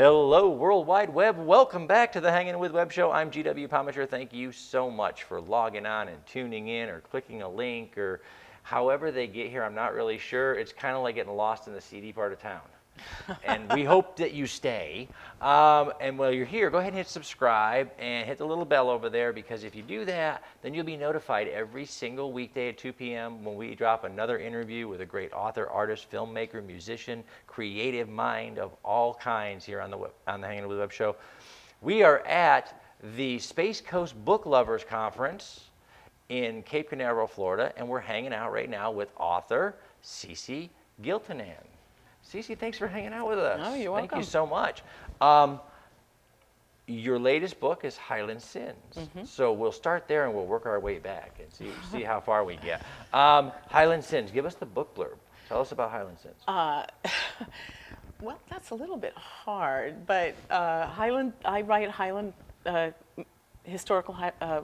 Hello, World Wide Web. Welcome back to the Hangin With Web Show. I'm GW Pomichter. Thank you so much for logging on and tuning in or clicking a link or however they get here. I'm not really sure. It's kind of like getting lost in the seedy part of town. And we hope that you stay. And while you're here, go ahead and hit subscribe and hit the little bell over there, because if you do that, then you'll be notified every single weekday at 2 p.m. when we drop another interview with a great author, artist, filmmaker, musician, creative mind of all kinds here on the Hangin With Web Show. We are at the Space Coast Book Lovers Conference in Cape Canaveral, Florida, and we're hanging out right now with author Ceci Giltenan. Ceci, thanks for hanging out with us. Oh, you're welcome. Thank you so much. Your latest book is Highland Sins. Mm-hmm. So we'll start there and we'll work our way back and see how far we get. Highland Sins, give us the book blurb. Tell us about Highland Sins. Well, that's a little bit hard, but I write Highland historical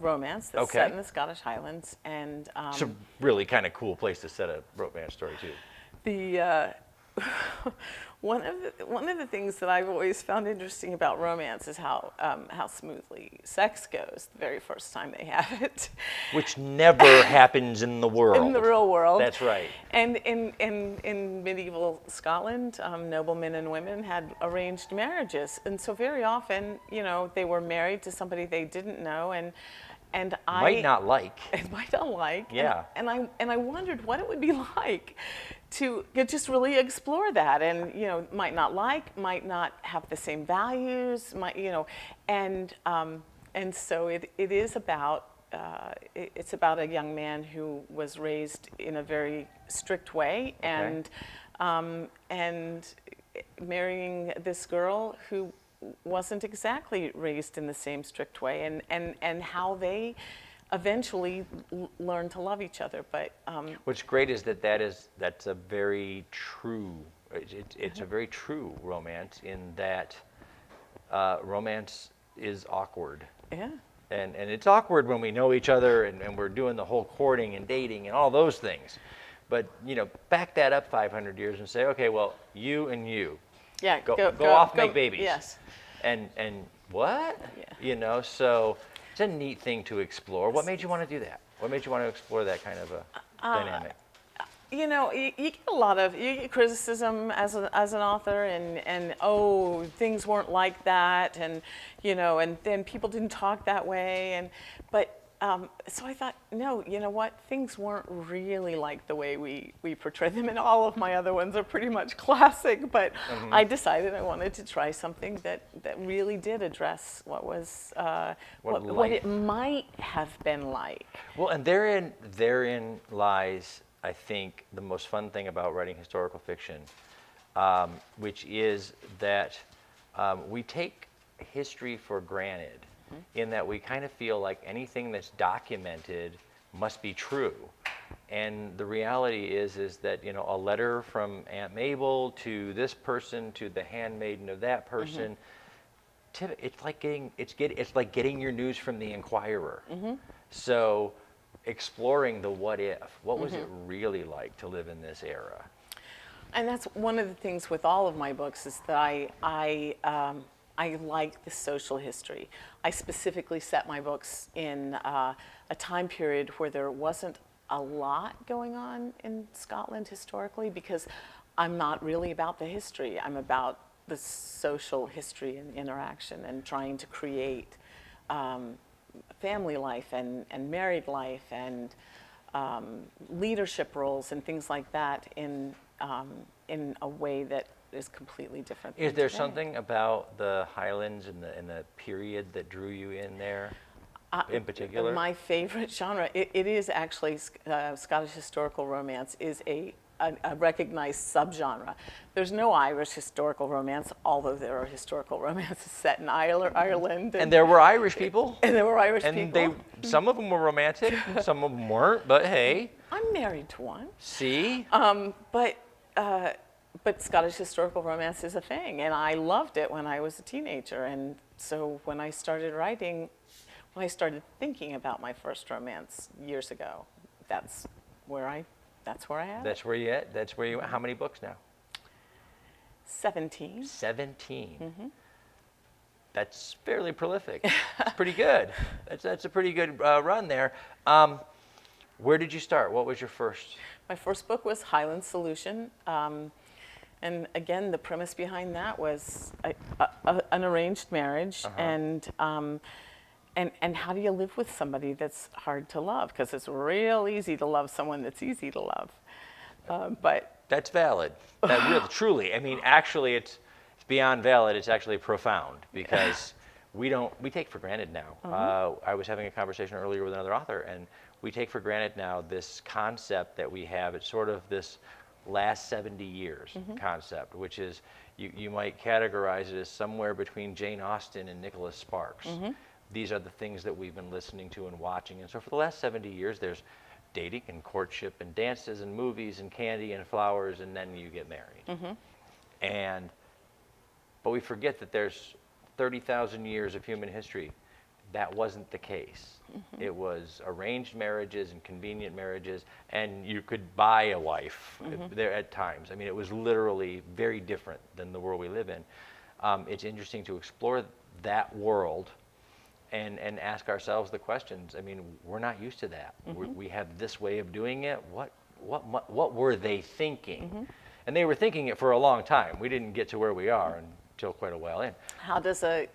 romance that's set in the Scottish Highlands. And it's a really kind of cool place to set a romance story, too. One of the things that I've always found interesting about romance is how smoothly sex goes the very first time they have it, which never happens in the world. In the real world. That's right. And in medieval Scotland, noblemen and women had arranged marriages, and so very often, they were married to somebody they didn't know, and might not like. Yeah. And I wondered what it would be like to just really explore that, and might not have the same values, and so it is about it's about a young man who was raised in a very strict way, and marrying this girl who wasn't exactly raised in the same strict way, and how they eventually learn to love each other. But what's great is that's a very true. It's a very true romance in that romance is awkward. Yeah. And it's awkward when we know each other and we're doing the whole courting and dating and all those things. But back that up 500 years and say, okay, well, you and you. Yeah. Go off, make babies. Yes. And what? Yeah. So it's a neat thing to explore. What made you want to do that? What made you want to explore that kind of a dynamic? You get a lot of criticism as an author, and things weren't like that, and and then people didn't talk that way, but so I thought, no, you know what? Things weren't really like the way we portray them, and all of my other ones are pretty much classic. But I decided I wanted to try something that really did address what was what it might have been like. Well, and therein lies, I think, the most fun thing about writing historical fiction, which is that we take history for granted. In that we kind of feel like anything that's documented must be true, and the reality is that a letter from Aunt Mabel to this person to the handmaiden of that person, it's like getting your news from the Inquirer. So exploring the what if, what was it really like to live in this era? And that's one of the things with all of my books, is that I like the social history. I specifically set my books in a time period where there wasn't a lot going on in Scotland historically, because I'm not really about the history. I'm about the social history and interaction, and trying to create family life and married life and leadership roles and things like that in a way that is completely different. Is there something about the Highlands and the period that drew you in there, in particular? My favorite genre, it is actually Scottish historical romance, is a recognized subgenre. There's no Irish historical romance, although there are historical romances set in Ireland. And there were Irish people. And there were Irish people. And some of them were romantic, some of them weren't, but hey. I'm married to one. See? But Scottish historical romance is a thing, and I loved it when I was a teenager. And so when I started thinking about my first romance years ago, that's where I had. That's where you at. How many books now? 17. 17. that's fairly prolific. It's pretty good. That's a pretty good run there. Where did you start? What was your first? My first book was Highland Solution. And again, the premise behind that was an arranged marriage, and how do you live with somebody that's hard to love? Because it's real easy to love someone that's easy to love. But that's valid. That really, truly. I mean, actually, it's beyond valid. It's actually profound because we take for granted now. I was having a conversation earlier with another author, and we take for granted now this concept that we have. It's sort of this last 70 years concept, which is you might categorize it as somewhere between Jane Austen and Nicholas Sparks. These are the things that we've been listening to and watching. And so for the last 70 years, there's dating and courtship and dances and movies and candy and flowers, and then you get married. But we forget that there's 30,000 years of human history. That wasn't the case. It was arranged marriages and convenient marriages, and you could buy a wife there at times. I mean, it was literally very different than the world we live in. It's interesting to explore that world and ask ourselves the questions. I mean, we're not used to that. We have this way of doing it. What were they thinking? And they were thinking it for a long time. We didn't get to where we are until quite a while in. how does a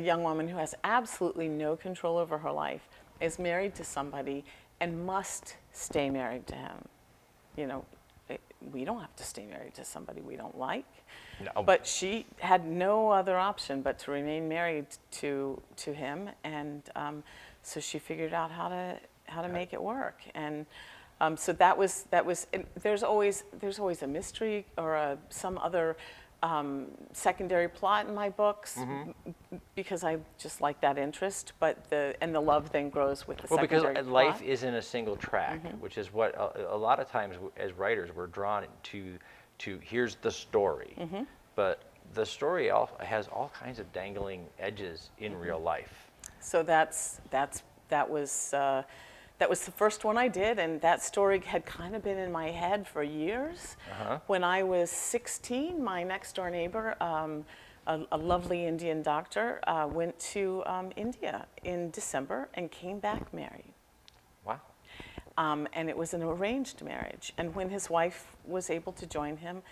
young woman who has absolutely no control over her life, is married to somebody and must stay married to him? We don't have to stay married to somebody we don't like. No. But she had no other option but to remain married to him, and so she figured out how to make it work. And so that was. And there's always a mystery or some other secondary plot in my books, because I just like that interest. But the love then grows with the secondary plot. Because life isn't a single track, which is what a lot of times as writers we're drawn to here's the story, but the story has all kinds of dangling edges in real life. So that was the first one I did, and that story had kind of been in my head for years. When I was 16, my next door neighbor, a lovely Indian doctor, went to India in December and came back married. Wow. And it was an arranged marriage. And when his wife was able to join him,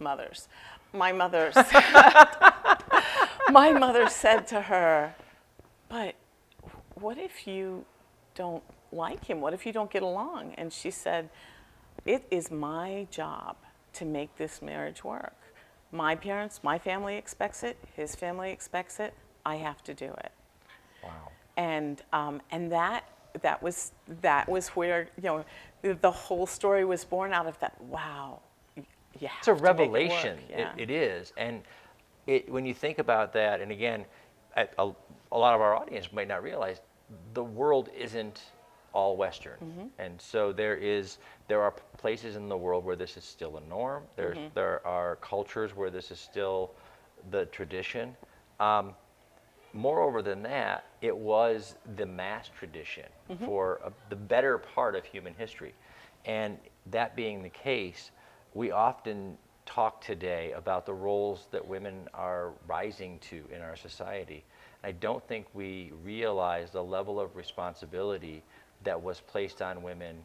mothers. My mother said to her, "But what if you don't like him? What if you don't get along?" And she said, "It is my job to make this marriage work. My family expects it. His family expects it. I have to do it." Wow. And that was where the whole story was born out of that. Wow, you have It's a to make it revelation. work. Yeah. It is, and when you think about that, and again, a lot of our audience might not realize the world isn't all Western, and so there are places in the world where this is still a norm. There are cultures where this is still the tradition. Moreover than that, it was the mass tradition for the better part of human history. And that being the case, we often talk today about the roles that women are rising to in our society. I don't think we realize the level of responsibility that was placed on women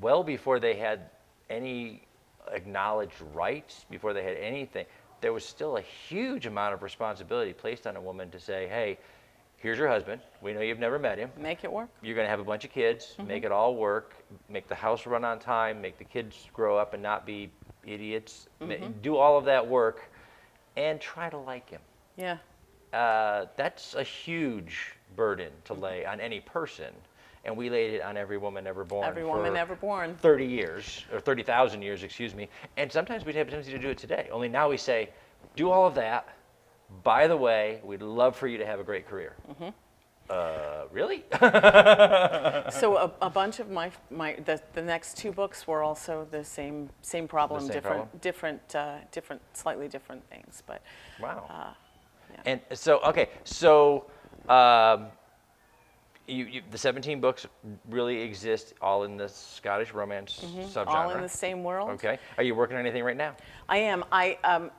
well before they had any acknowledged rights, before they had anything. There was still a huge amount of responsibility placed on a woman to say, hey, here's your husband. We know you've never met him. Make it work. You're going to have a bunch of kids. Make it all work. Make the house run on time. Make the kids grow up and not be idiots. Do all of that work and try to like him. Yeah. That's a huge burden to lay on any person. And we laid it on every woman ever born. Every woman ever born. 30 years, or 30,000 years, excuse me. And sometimes we'd have a tendency to do it today. Only now we say, do all of that. By the way, we'd love for you to have a great career. Really? So a bunch of the next two books were also the same problem, slightly different things, but. Wow. Yeah. And so, okay, so the 17 books really exist all in the Scottish romance subgenre. All in the same world. Okay. Are you working on anything right now? I am.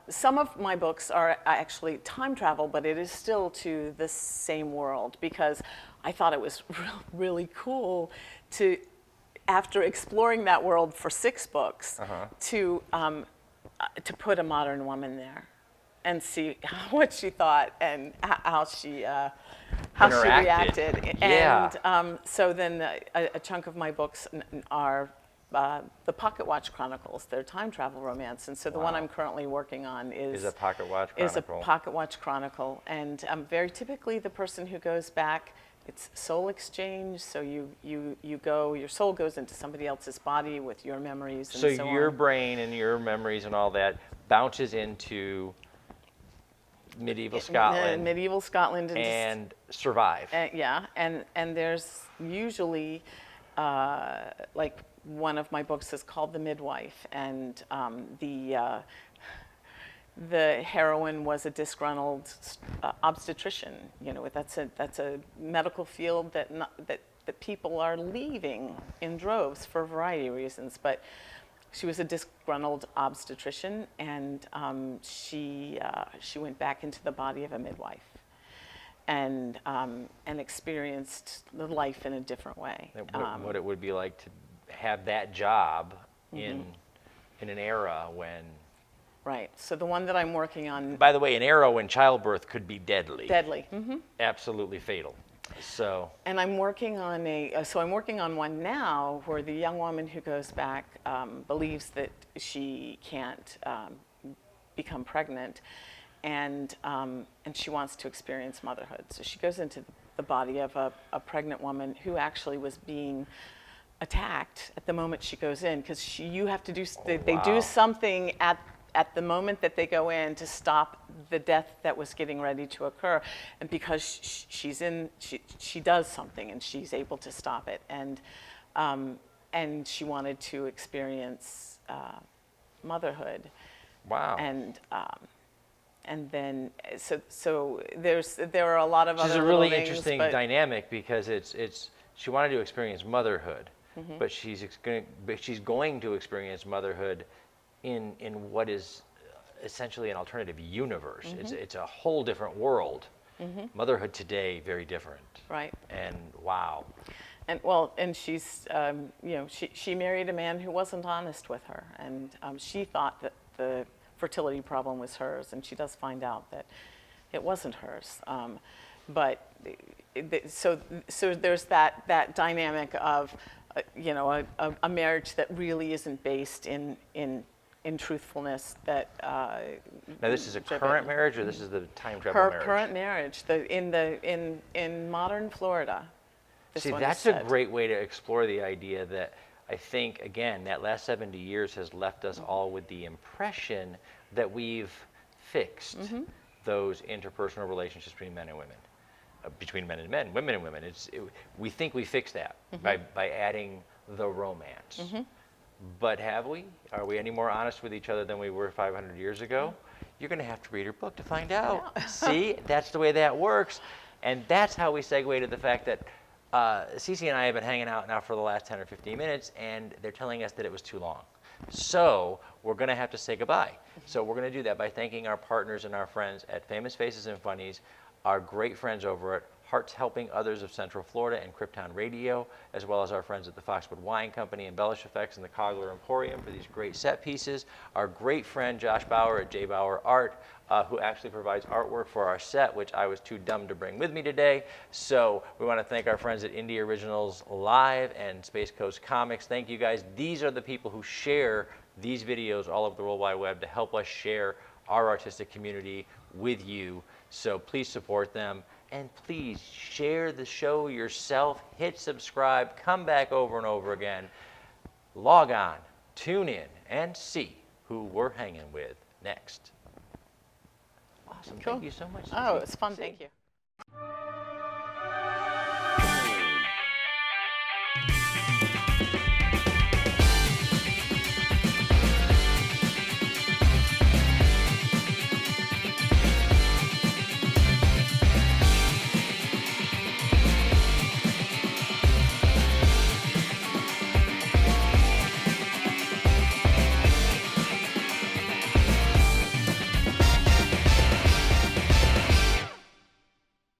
Some of my books are actually time travel, but it is still to the same world because I thought it was really cool to, after exploring that world for 6 books, to put a modern woman there and see what she thought and how she reacted. Yeah. And so then a chunk of my books are the Pocket Watch Chronicles. They're time travel romance. And so the one I'm currently working on is a Pocket Watch Chronicle. Is a Pocket Watch Chronicle. And very typically the person who goes back, it's soul exchange. So you go, your soul goes into somebody else's body with your memories and so on. So your brain and your memories and all that bounces into medieval Scotland. Medieval Scotland. And survive. Yeah, and there's usually, like one of my books is called The Midwife, and the heroine was a disgruntled obstetrician. You know, that's a medical field that people are leaving in droves for a variety of reasons, but she was a disgruntled obstetrician, and she went back into the body of a midwife, and experienced the life in a different way. What it would be like to have that job in an era when. Right. So the one that I'm working on. By the way, an era when childbirth could be deadly. Deadly. Absolutely fatal. So. And I'm working on I'm working on one now where the young woman who goes back believes that she can't become pregnant, and she wants to experience motherhood. So she goes into the body of a pregnant woman who actually was being attacked at the moment she goes in, because you have to do they do something at the moment that they go in to stop the death that was getting ready to occur, and because she does something and she's able to stop it, and she wanted to experience motherhood. Wow. And then so there are a lot of other. It's a really things, interesting dynamic because she wanted to experience motherhood, but she's going to experience motherhood in what is essentially an alternative universe. It's a whole different world. Motherhood today, very different. Right. And wow. And she's she married a man who wasn't honest with her, and she thought that the fertility problem was hers, and she does find out that it wasn't hers. But so there's that dynamic of a marriage that really isn't based in truthfulness. That now this is a current marriage, or this is the time travel marriage? Current marriage. In modern Florida. See, that's a great way to explore the idea that I think, again, that last 70 years has left us all with the impression that we've fixed those interpersonal relationships between men and women, between men and men, women and women. We think we fixed that by adding the romance. But have we? Are we any more honest with each other than we were 500 years ago? You're going to have to read her book to find out. Yeah. See, that's the way that works. And that's how we segue to the fact that Ceci and I have been hanging out now for the last 10 or 15 minutes, and they're telling us that it was too long. So we're going to have to say goodbye. So we're going to do that by thanking our partners and our friends at Famous Faces and Funnies, our great friends over at Hearts Helping Others of Central Florida and Krypton Radio, as well as our friends at the Foxwood Wine Company, Embellish Effects, and the Cogler Emporium for these great set pieces. Our great friend Josh Bauer at J. Bauer Art, who actually provides artwork for our set, which I was too dumb to bring with me today. So we want to thank our friends at Indie Originals Live and Space Coast Comics. Thank you guys. These are the people who share these videos all over the World Wide Web to help us share our artistic community with you. So please support them. And please share the show yourself, hit subscribe, come back over and over again. Log on, tune in, and see who we're hanging with next. Awesome. Cool. Thank you so much. Oh, it was fun. Thank you.